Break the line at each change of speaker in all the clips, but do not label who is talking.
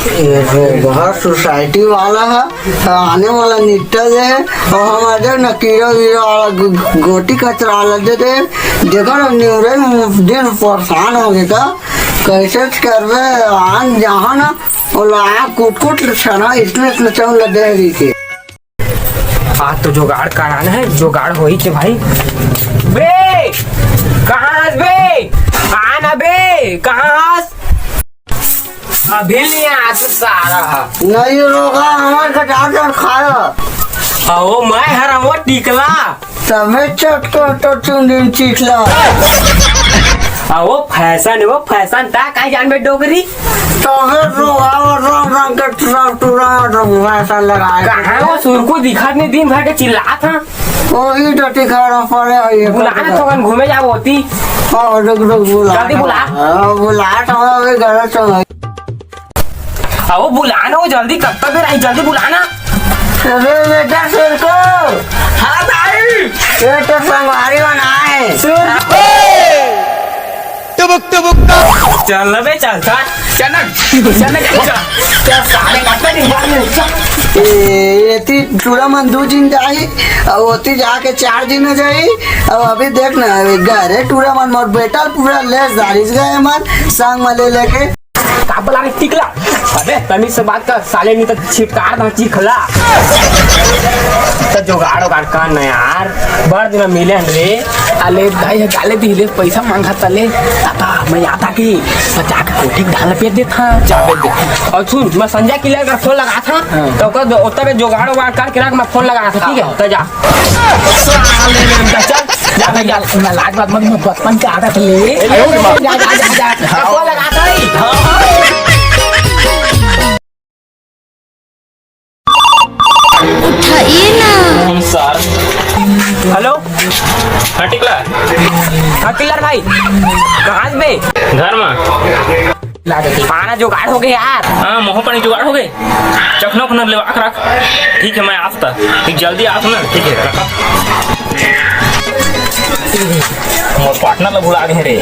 बहुत सोसाइटी वाला है, आने वाला निट्टा दे और हमारे न कीड़ा वीड़ा वाला गोटी कचरा वाला दे देखो ना न्यूरे दिन परेशान हो गए का कैसे करवे आन जहाँ ना और लाया कुट छना इसलिए चल दे रही थी।
आज तो जुगाड़ कराना है, जुगाड़ हो ही के भाई। बे कहाँ बे आना बे कहाँ अभी नहीं आ तो सारा
नहीं रोगा हमारे कटार खाया
ओ मैं हरा वो टिकला
तबे चटको तो चुन चिखला
वो फैशन था कहीं जान में डोगरी
तबे रोगा और रंग के tura फैशन लगाया
कहाँ वो सुर को दिखा नहीं दिन भर के चिल्ला था
वही तो टिकाना पड़े
बुलाना तो कन घूमे जाओ होती
रुक बुला
जल्दी बुला
तो अभी घर चल
वो बुलाना वो जल्दी कब तक रही जल्दी बुलाना।
अरे बेटा सुर को
हाँ भाई
ये तो संगवारी बनाए
चल बे चल
ये चूड़ा मन 2 दिन जाई और ओती जाके 4 दिन जाई और अभी देख ना घरे टूरा मन मोर बेटा पूरा ले जारिस गए मन संग में ले लेके
काबला रे टिकला अबे तमीज से बात कर साले नहीं तो छिटकार ना चिखला तो जुगाड़ का ना यार बड़ दिन मिले रे अले भाई गाले दिले पैसा मांगा तले आता मैं आता की जाके कोठी ढाल पे देता जाबे दे और सुन मैं संजय के लिए फोन लगा था तो कद ओता में जुगाड़ करके रख मैं फोन लगा था ठीक है तो जा साले ने चल जा मैं लाज बात मत बचपन के आदत ले जा फोन लगा था
उठाइए ना
सर। हेलो हाँ टिकला हाँ किलर भाई कहाँ बे घर में पाना जुगाड़ हो गए यार। हाँ मोह पानी जुगाड़ हो गए चखना खुना ले रख ठीक है मैं आता ठीक जल्दी आता ना ठीक है रखा पार्टनर लोग बुला गए रे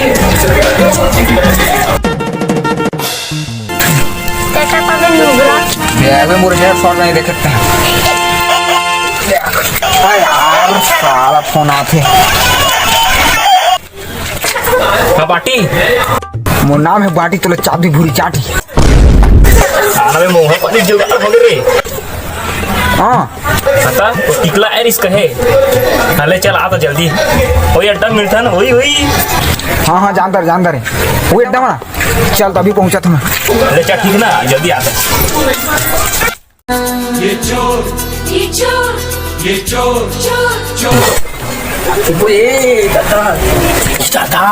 मोर हेयर शॉट नहीं देख सकते यार साला फोन आते
बाटी
मोर नाम है बाटी तो चाटी भूरी चाटी
खाना में मोह पानी जुगाड़ हो गए
हाँ
पता टिकला एरिस कहे हले चल आता जल्दी वही अड्डा मिलता ना वही
हाँ हाँ जानदार है वो एकदम ना चल तभी पहुंचा था मैं
अरे चल ठीक ना जल्दी आता
ये चोर
दादा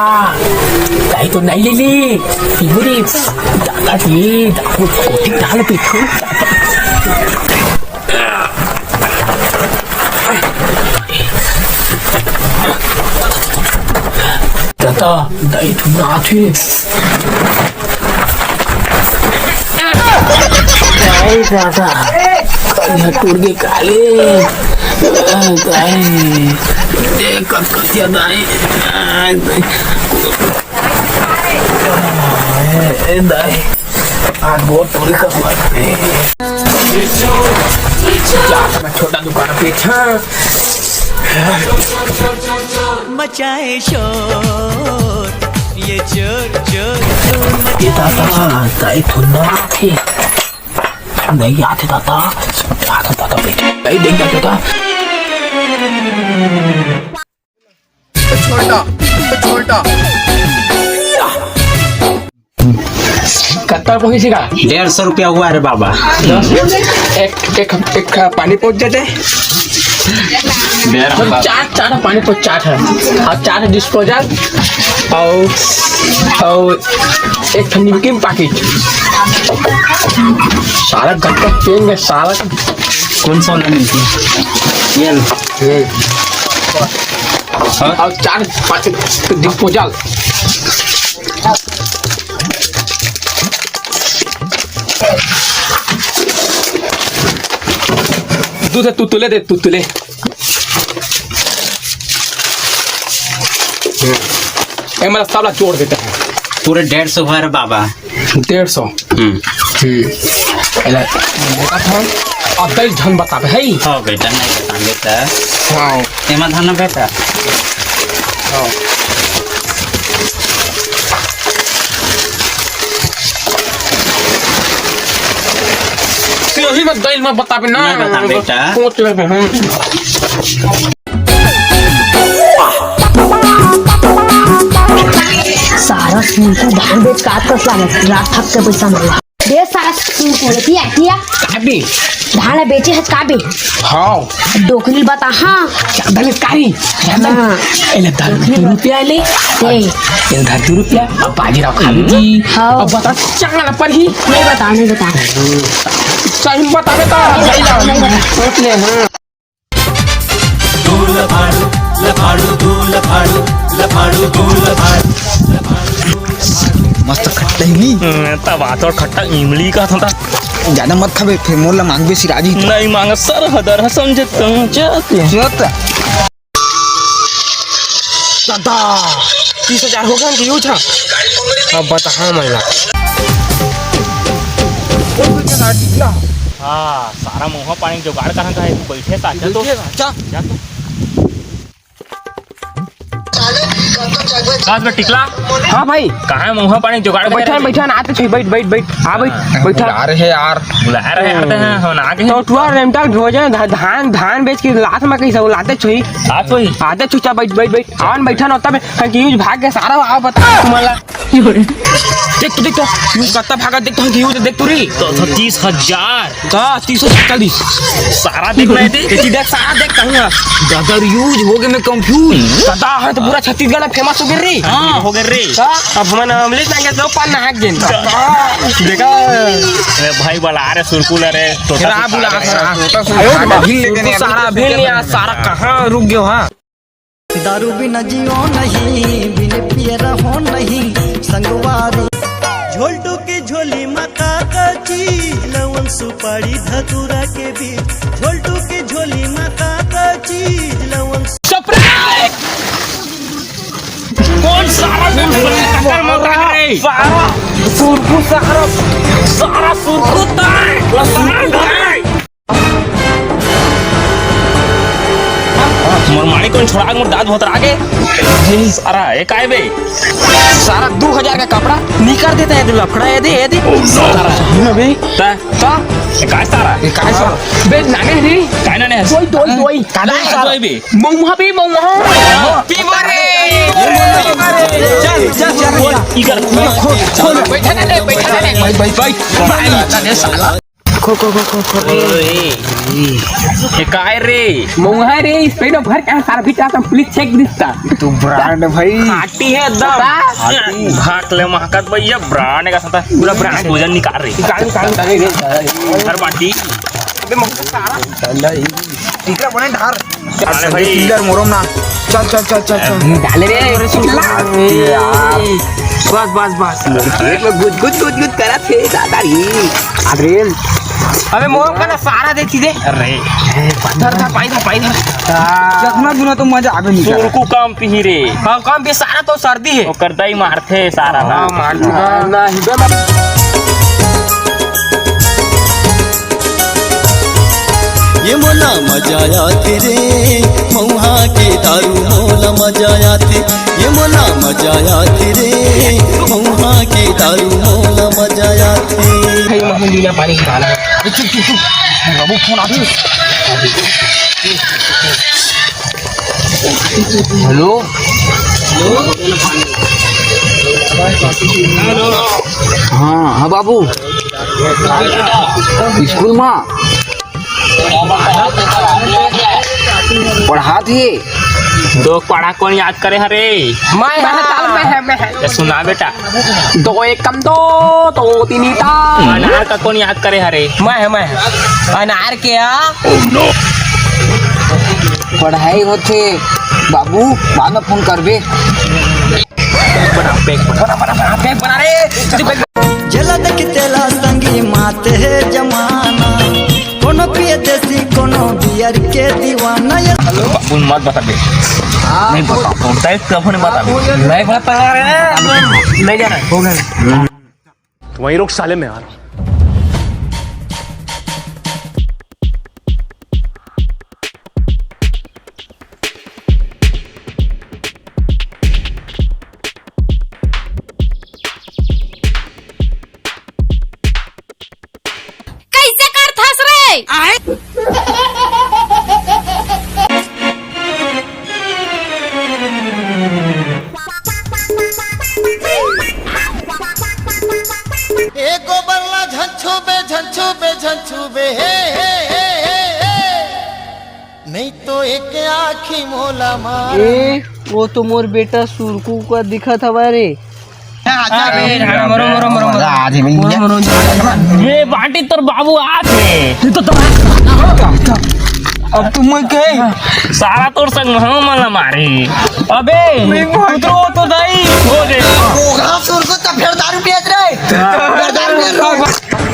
दाई तो नहीं ले ली पूरी दादा जी कोठी डाल पीछू दादा दाई तुम ना थे दादा कल टूट गए काले देख कसिया दाई दाई आज बहुत थोड़ी छोटा दुकान पे
मचाए शोर ये चोर
ये दादा दाई थोड़ा थे नहीं आते दादा दादा बेटे नहीं देख दादा
छोटा
कत्ता पहुंचेगा
150 रुपया हुआ रे बाबा।
एक पानी पहुंच जाते चार पानी पहुंच चाट है और 4 डिस्पोजल और एक निमकी पैकेट सारा गत्ता पेन में सारा
कौन सा निमकी ये
और 4-5 डिस्पोजल दूसरे तुतुले दे तुतुले मेरा साला जोड़ देता है
पूरे 150 हुआ रे बाबा।
150 एला मोका था अब दई धन बताबे है
हो बेटा नहीं बता बेटा
हां
एमा धन बेटा
यही मत दई मत बताबे ना
नहीं बता बेटा
कोच ले हम
सारा स्कूल को धान बेच काट कर लागत रात थक के पैसा मिला दे सारा स्कूल को किया
काबी
धान बेचे है काबे
हां
डोकली बता हां
चांदल कारी चांदल एला 10 रुपया ले
दे
ये 10 रुपया अब बाजीराव खाली जी अब बता चांगला पर ही
नहीं बता
सही बता दे तो नहीं बता सोच ले हां
मस्त खट्टा ही
तब बात और खट्टा इमली का था
ज्यादा मत खाबे फिर मोला मांग बेसी राजी
नहीं मांगा सर हदर समझे
जोत
दादा 30,000 हो गया कि यूं था अब बता हाँ मला
हाँ सारा मुँह पानी जुगाड़ कहाँ का है तू बैठे साथ तो जा तो साथ में टिकला
हाँ भाई
कहाँ मुँह पानी जुगाड़
बैठा ना आते छे बैठ हाँ बैठा
आ रहे हैं यार
बुला रहे आते हैं हम आगे
तो टुआ रेमटा ढोजे धान बेच के लात में कैसे लाते छुई
आज वही
आते छुचा बैठ आवन बैठा न तब कि यूज भाग के सारा आ बता तुम्हारा देख तू यूज कत्ता भागा देख तो यूज देख तू रे
तो 30,000
का 30,040
सारा देख रहे थे
देख सारा देख कहूँगा
दादा यूज हो गए मैं कंफ्यूज
दादा है तो पूरा छत्तीसगढ़ में फेमस हो गए रे
हो गए रे
अब हम अमलेश ना तो पान ना गेन देखा
भाई बुला रहे सुरकुल रे
तेरा बुला सारा भेल सारा कहाँ रुक गयो हाँ
दारू बिना जियो नहीं बिन पिए रहो नहीं संगवारी
झोलटू की झोली माता का चीज लवन सुपारी धतूरा के बीच झोलटू की झोली माता का चीज लवन
कौन सारा
सारा सुरकु
सारा सुरकुता मोर माणी कौन छोड़ा मोर दाद बहुत आगे सारा ये काय बे
सारा 2000 का कपड़ा निकाल देता है लफड़ा ये दे सारा बे ता
ये काय सारा
बे नागे रे
काय ना ने
दोई
काला सारा बे
मौहा पी रे चल
इकर
खोल बैठा ना ले बैठ साला खो
ये काय रे
मौहा रे इस पे ना भर के सारा बिटा कंप्लीट चेक दिसता
तू ब्रांड भाई
हाटी है एकदम भाग ले महकत भैया ब्रांड का साथ पूरा ब्रांड भोजन निकाल रही हर बाटी
अबे मौका सारा
टिकरा बने ढार
अरे भाई
किलर मोरम ना चल
डाले रे बस एक में गुद करा थे दादा रे अरे अबे मोर का ना सारा देखी दे
अरे
पत्थर था पाई था
जखना बिना तो मजा आवे नहीं
सुर को काम पी रे
हाँ काम भी सारा तो सर्दी है
वो करता ही मारते सारा ना
ना
ये मोला मजा आते रे मऊहा के दारू मोला मजा आते ये मोला मजा आते रे मऊहा के दारू मोला मजा आते
भाई महंदीना पानी डाला चुप बाबू फोन आते हेलो हाँ बाबू स्कूल में पढ़ा दिए
दो पढ़ा कौन याद करे हरे
मैं
ये सुना बेटा
2 1 कम 2 2 3 ता
अनार का कौन याद करे हरे
मैं अनार क्या
पढ़ाई होते बाबू बाद में फोन करबे
बना रे
जला देख तेला संगी माते है जमाना कोनो पिए देसी कोनो बियर के दीवाना ये
बाबू मत बता दे नहीं बता बोलता है कब ने बता
नहीं बता रहे नहीं जाना हो गया
तो वहीं रुक साले, में आ रहा हूं।
कैसे कर थस रे
गोबरला झंझू बे हे नहीं तो एक आखी मोला मार।
ए वो तो मोर बेटा सुरकू का दिखा था रे।
ये बाटी तोर बाबू आथे
अब तुम कहे
सारा तोर संग हम मला मारे। अबे उतरो तो दाई हो दे
रोगा सुरकू तो फिर दारू पियत रे, फिर दारू पियत रे।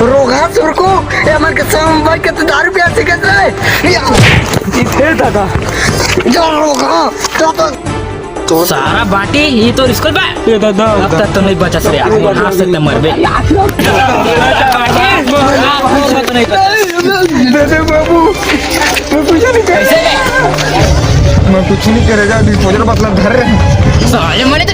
रोगा सुरकू ए मन के संग के तो दारू पियत सिकत रे।
इथे दादा
जो रोगा तो
सारा बाटी ये तो स्कूल बा
ये दादा
अब तक तो नहीं बचा रे यार, हाथ से मरबे
दे बाबू, मैं कुछ नहीं कर, मैं कुछ नहीं करेगा। डिस्पोजर मतलब धर रहे
साले मरे तो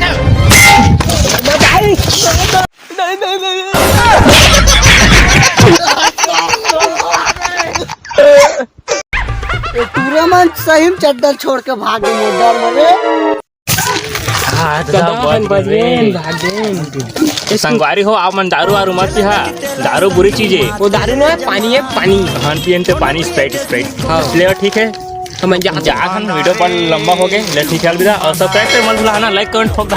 पूरा मन सही में चद्दर छोड़ के भाग गए डर मरे।
संगवारी हो आप मन दारू वारू मत पिहा, दारू बुरी चीज है।
वो दारू ना है, पानी है पानी।
खान पियन ते पानी स्प्राइट हाँ ले ठीक है।
हम
जा वीडियो पर लंबा हो गए ले ठीक है अलविदा। और सब्सक्राइब कर मत भूलना, लाइक कमेंट ठोक दो।